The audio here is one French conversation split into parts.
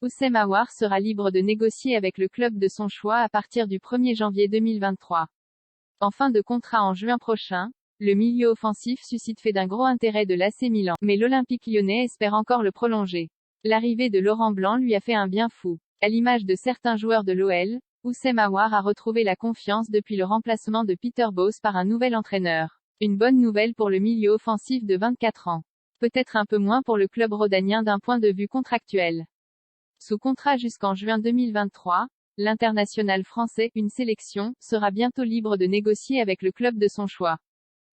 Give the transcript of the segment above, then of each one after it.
Oussem Aouar sera libre de négocier avec le club de son choix à partir du 1er janvier 2023. En fin de contrat en juin prochain, le milieu offensif suscite fait d'un gros intérêt de l'AC Milan, mais l'Olympique lyonnais espère encore le prolonger. L'arrivée de Laurent Blanc lui a fait un bien fou. À l'image de certains joueurs de l'OL, Oussem Aouar a retrouvé la confiance depuis le remplacement de Peter Bosz par un nouvel entraîneur. Une bonne nouvelle pour le milieu offensif de 24 ans. Peut-être un peu moins pour le club rhodanien d'un point de vue contractuel. Sous contrat jusqu'en juin 2023, l'international français, une sélection, sera bientôt libre de négocier avec le club de son choix.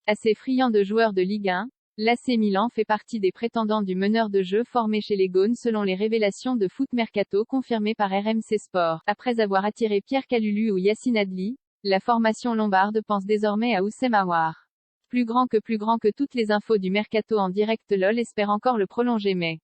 Assez friand de joueurs de Ligue 1, l'AC Milan fait partie des prétendants du meneur de jeu formé chez les Gaunes selon les révélations de Foot Mercato confirmées par RMC Sport. Après avoir attiré Pierre Kalulu ou Yacine Adli, la formation lombarde pense désormais à Oussem Aouar. Plus grand que toutes les infos du Mercato en direct. LOL espère encore le prolonger mais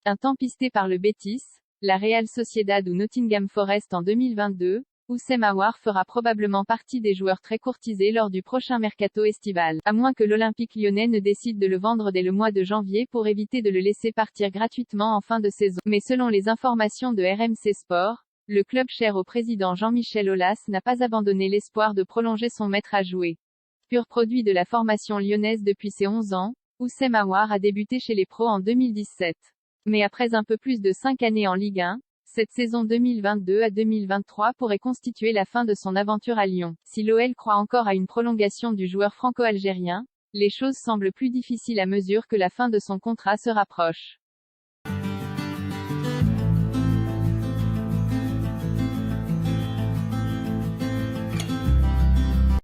un temps pisté par le Betis, la Real Sociedad ou Nottingham Forest en 2022, Oussem Aouar fera probablement partie des joueurs très courtisés lors du prochain mercato estival, à moins que l'Olympique lyonnais ne décide de le vendre dès le mois de janvier pour éviter de le laisser partir gratuitement en fin de saison. Mais selon les informations de RMC Sport, le club cher au président Jean-Michel Aulas n'a pas abandonné l'espoir de prolonger son maître à jouer. Pur produit de la formation lyonnaise depuis ses 11 ans, Oussem Aouar a débuté chez les pros en 2017. Mais après un peu plus de 5 années en Ligue 1, cette saison 2022 à 2023 pourrait constituer la fin de son aventure à Lyon. Si l'OL croit encore à une prolongation du joueur franco-algérien, les choses semblent plus difficiles à mesure que la fin de son contrat se rapproche.